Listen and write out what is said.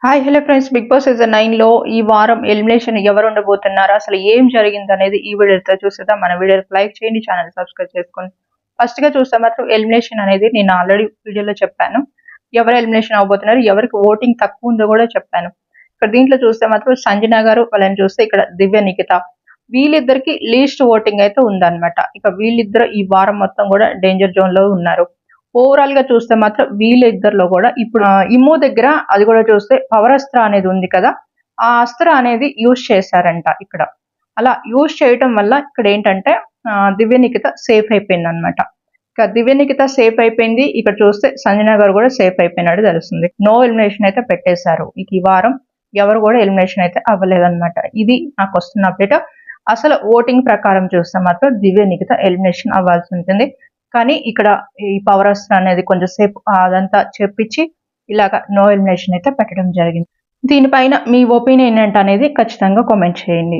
Hi hello friends, Bigg Boss season 9 లో ఈ వారం ఎలిమినేషన్ ఎవరు ఉండబోతున్నారు, అసలు ఏం జరిగింది అనేది ఈ వీడియోతో చూసేద్దాం. మన వీడియోకి లైక్ చేయండి, ఛానల్ సబ్స్క్రైబ్ చేసుకోండి. ఫస్ట్ గా చూస్తే మాత్రం ఎలిమినేషన్ అనేది నేను ఆల్రెడీ వీడియోలో చెప్పాను. ఎవరు ఎలిమినేషన్ అవబోతున్నారు, ఎవరికి ఓటింగ్ తక్కువ ఉందో కూడా చెప్పాను. ఇక్కడ దీంట్లో చూస్తే మాత్రం సంజన గారు, వాళ్ళని చూస్తే ఇక్కడ దివ్య నిఖిత, వీళ్ళిద్దరికి లీస్ట్ ఓటింగ్ అయితే ఉందన్నమాట. ఇక వీళ్ళిద్దరు ఈ వారం మొత్తం కూడా డేంజర్ జోన్ లో ఉన్నారు. ఓవరాల్ గా చూస్తే మాత్రం వీళ్ళిద్దరిలో కూడా ఇప్పుడు ఇమ్ము దగ్గర అది కూడా చూస్తే పవర్ అస్త్ర అనేది ఉంది కదా, ఆ అస్త్ర అనేది యూజ్ చేశారంట ఇక్కడ. అలా యూజ్ చేయటం వల్ల ఇక్కడ ఏంటంటే దివ్య నిఖిత సేఫ్ అయిపోయింది అనమాట. ఇక దివ్య నిఖిత సేఫ్ అయిపోయింది. ఇక్కడ చూస్తే సంజన గారు కూడా సేఫ్ అయిపోయినట్టు తెలుస్తుంది. నో ఎలిమినేషన్ అయితే పెట్టేశారు. ఇక ఈ వారం ఎవరు కూడా ఎలిమినేషన్ అయితే అవ్వలేదన్నమాట. ఇది నాకు వస్తున్న అప్డేట్. అసలు ఓటింగ్ ప్రకారం చూస్తే మాత్రం దివ్య నిఖిత ఎలిమినేషన్ అవ్వాల్సి ఉంటుంది. కానీ ఇక్కడ ఈ పవర్ అస్త్ర అనేది కొంచెం సేపు అదంతా చెప్పించి ఇలాగ నో ఎలిమినేషన్ అయితే పెట్టడం జరిగింది. దీనిపైన మీ ఒపీనియన్ ఏంటనేది ఖచ్చితంగా కామెంట్ చేయండి.